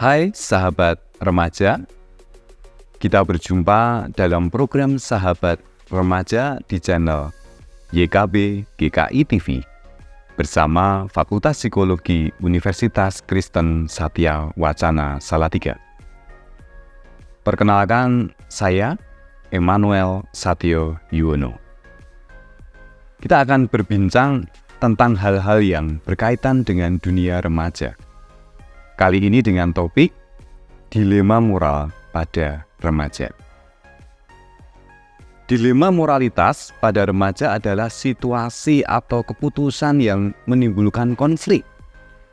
Hai sahabat remaja, kita berjumpa dalam program Sahabat Remaja di channel YKB GKI TV bersama Fakultas Psikologi Universitas Kristen Satya Wacana Salatiga. Perkenalkan, saya Emmanuel Satyo Yuwono. Kita akan berbincang tentang hal-hal yang berkaitan dengan dunia remaja. Kali ini dengan topik dilema moral pada remaja. Dilema moralitas pada remaja adalah situasi atau keputusan yang menimbulkan konflik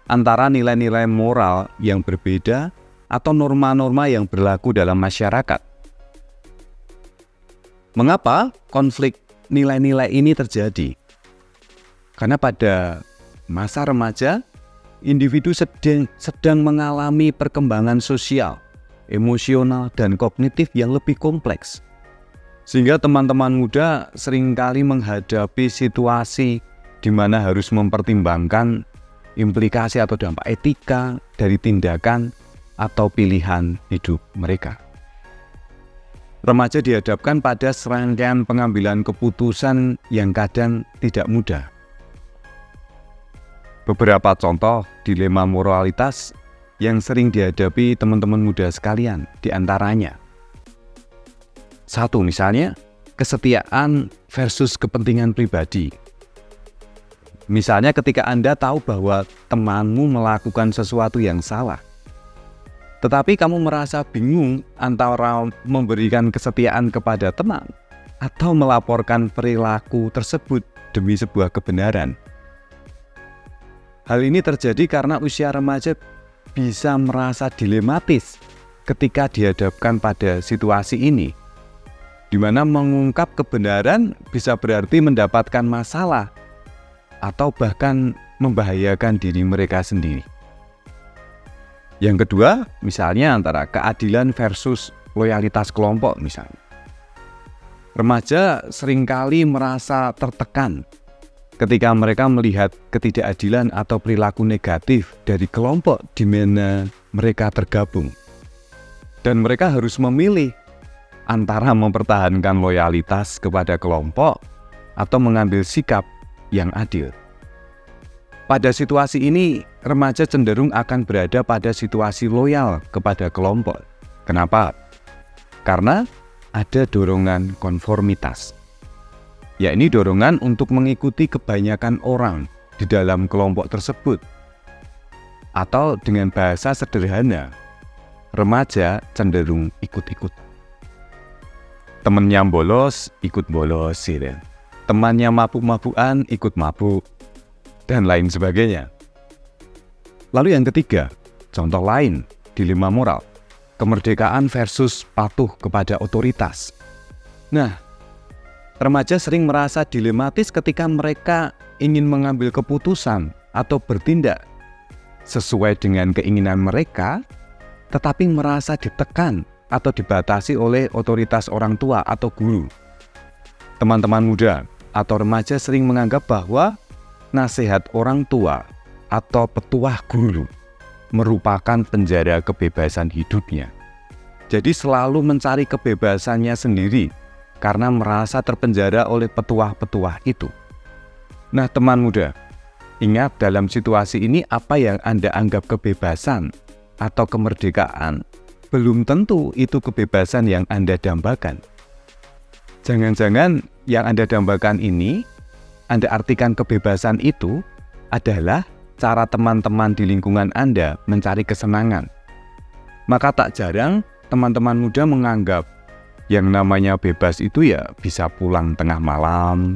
antara nilai-nilai moral yang berbeda atau norma-norma yang berlaku dalam masyarakat. Mengapa konflik nilai-nilai ini terjadi? Karena pada masa remaja, individu sedang mengalami perkembangan sosial, emosional, dan kognitif yang lebih kompleks. Sehingga teman-teman muda seringkali menghadapi situasi di mana harus mempertimbangkan implikasi atau dampak etika dari tindakan atau pilihan hidup mereka. Remaja dihadapkan pada serangkaian pengambilan keputusan yang kadang tidak mudah. Beberapa contoh dilema moralitas yang sering dihadapi teman-teman muda sekalian, di antaranya. 1. Misalnya, kesetiaan versus kepentingan pribadi. Misalnya ketika Anda tahu bahwa temanmu melakukan sesuatu yang salah, tetapi kamu merasa bingung antara memberikan kesetiaan kepada teman atau melaporkan perilaku tersebut demi sebuah kebenaran. Hal ini terjadi karena usia remaja bisa merasa dilematis ketika dihadapkan pada situasi ini, di mana mengungkap kebenaran bisa berarti mendapatkan masalah atau bahkan membahayakan diri mereka sendiri. Yang kedua, misalnya antara keadilan versus loyalitas kelompok misalnya. Remaja seringkali merasa tertekan ketika mereka melihat ketidakadilan atau perilaku negatif dari kelompok di mana mereka tergabung. Dan mereka harus memilih antara mempertahankan loyalitas kepada kelompok atau mengambil sikap yang adil. Pada situasi ini, remaja cenderung akan berada pada situasi loyal kepada kelompok. Kenapa? Karena ada dorongan konformitas. Yakni dorongan untuk mengikuti kebanyakan orang di dalam kelompok tersebut. Atau dengan bahasa sederhana, remaja cenderung ikut-ikut. Temennya bolos, ikut bolos, gitu. Temannya mabuk-mabukan, ikut mabuk, dan lain sebagainya. Lalu yang ketiga, contoh lain, dilema moral, kemerdekaan versus patuh kepada otoritas. Nah, remaja sering merasa dilematis ketika mereka ingin mengambil keputusan atau bertindak sesuai dengan keinginan mereka, tetapi merasa ditekan atau dibatasi oleh otoritas orang tua atau guru. Teman-teman muda atau remaja sering menganggap bahwa nasihat orang tua atau petuah guru merupakan penjara kebebasan hidupnya. Jadi selalu mencari kebebasannya sendiri karena merasa terpenjara oleh petuah-petuah itu. Nah, teman muda, ingat dalam situasi ini apa yang Anda anggap kebebasan atau kemerdekaan, belum tentu itu kebebasan yang Anda dambakan. Jangan-jangan yang Anda dambakan ini, Anda artikan kebebasan itu adalah cara teman-teman di lingkungan Anda mencari kesenangan. Maka tak jarang teman-teman muda menganggap yang namanya bebas itu ya bisa pulang tengah malam,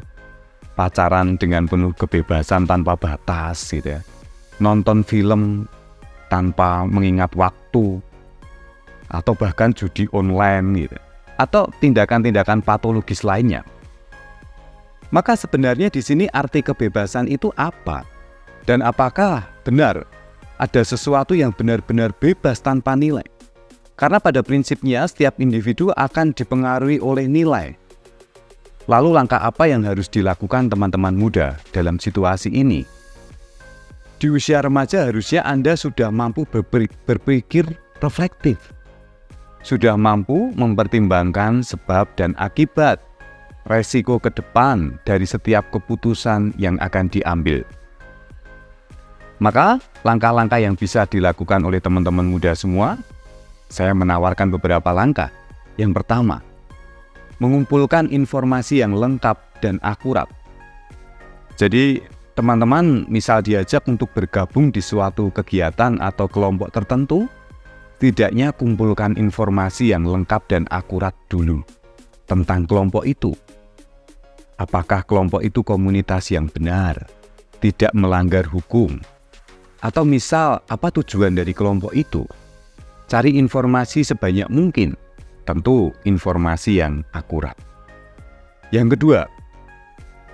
pacaran dengan penuh kebebasan tanpa batas gitu ya. Nonton film tanpa mengingat waktu, atau bahkan judi online gitu. Atau tindakan-tindakan patologis lainnya. Maka sebenarnya di sini arti kebebasan itu apa? Dan apakah benar ada sesuatu yang benar-benar bebas tanpa nilai? Karena pada prinsipnya setiap individu akan dipengaruhi oleh nilai. Lalu langkah apa yang harus dilakukan teman-teman muda dalam situasi ini? Di usia remaja harusnya Anda sudah mampu berpikir reflektif, sudah mampu mempertimbangkan sebab dan akibat, resiko ke depan dari setiap keputusan yang akan diambil. Maka langkah-langkah yang bisa dilakukan oleh teman-teman muda semua, saya menawarkan beberapa langkah. Yang pertama, mengumpulkan informasi yang lengkap dan akurat. Jadi teman-teman misal diajak untuk bergabung di suatu kegiatan atau kelompok tertentu, tidaknya kumpulkan informasi yang lengkap dan akurat dulu tentang kelompok itu. Apakah kelompok itu komunitas yang benar, tidak melanggar hukum, atau misal apa tujuan dari kelompok itu? Cari informasi sebanyak mungkin, tentu informasi yang akurat. Yang kedua,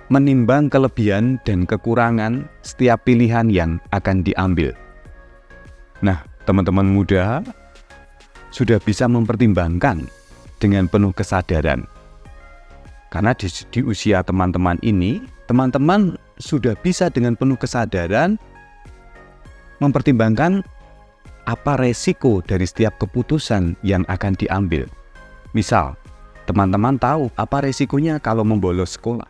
menimbang kelebihan dan kekurangan setiap pilihan yang akan diambil. Nah, teman-teman muda sudah bisa mempertimbangkan dengan penuh kesadaran. Karena di usia teman-teman ini, teman-teman sudah bisa dengan penuh kesadaran mempertimbangkan apa resiko dari setiap keputusan yang akan diambil. Misal, teman-teman tahu apa resikonya kalau membolos sekolah.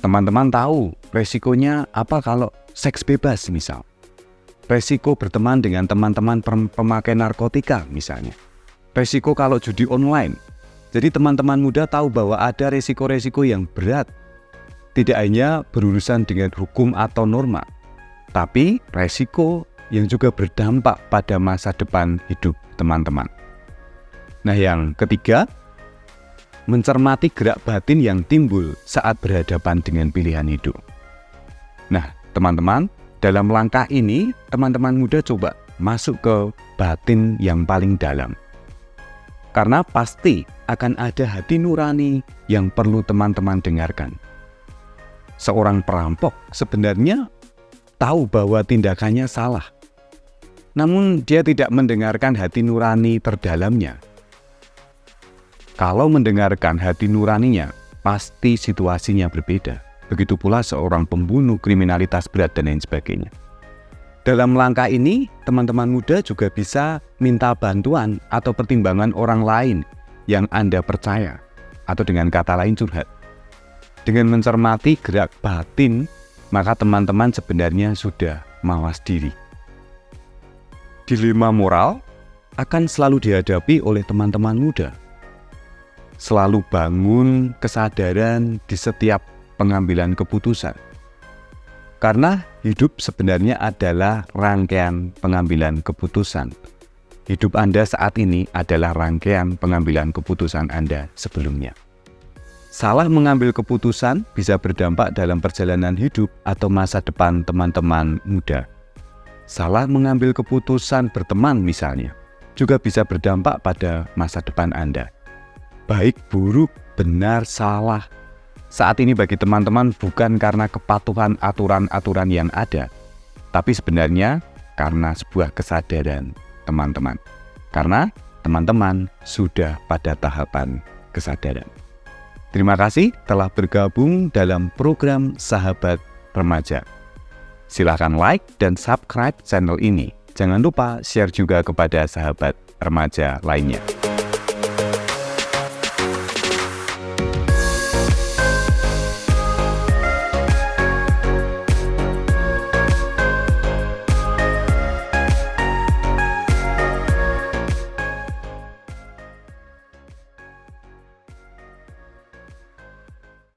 Teman-teman tahu resikonya apa kalau seks bebas misal. Resiko berteman dengan teman-teman pemakai narkotika misalnya. Resiko kalau judi online. Jadi teman-teman muda tahu bahwa ada resiko-resiko yang berat. Tidak hanya berurusan dengan hukum atau norma, tapi resiko yang juga berdampak pada masa depan hidup teman-teman. Nah, yang ketiga, mencermati gerak batin yang timbul saat berhadapan dengan pilihan hidup. Nah, teman-teman, dalam langkah ini, teman-teman muda coba masuk ke batin yang paling dalam. Karena pasti akan ada hati nurani yang perlu teman-teman dengarkan. Seorang perampok sebenarnya tahu bahwa tindakannya salah, namun dia tidak mendengarkan hati nurani terdalamnya. Kalau mendengarkan hati nuraninya, pasti situasinya berbeda. Begitu pula seorang pembunuh, kriminalitas berat, dan lain sebagainya. Dalam langkah ini, teman-teman muda juga bisa minta bantuan atau pertimbangan orang lain yang Anda percaya, atau dengan kata lain curhat. Dengan mencermati gerak batin, maka teman-teman sebenarnya sudah mawas diri. Dilema moral akan selalu dihadapi oleh teman-teman muda. Selalu bangun kesadaran di setiap pengambilan keputusan. Karena hidup sebenarnya adalah rangkaian pengambilan keputusan. Hidup Anda saat ini adalah rangkaian pengambilan keputusan Anda sebelumnya. Salah mengambil keputusan bisa berdampak dalam perjalanan hidup atau masa depan teman-teman muda. Salah mengambil keputusan berteman misalnya, juga bisa berdampak pada masa depan Anda. Baik, buruk, benar, salah. Saat ini bagi teman-teman bukan karena kepatuhan aturan-aturan yang ada, tapi sebenarnya karena sebuah kesadaran teman-teman. Karena teman-teman sudah pada tahapan kesadaran. Terima kasih telah bergabung dalam program Sahabat Remaja. Silahkan like dan subscribe channel ini. Jangan lupa share juga kepada sahabat remaja lainnya.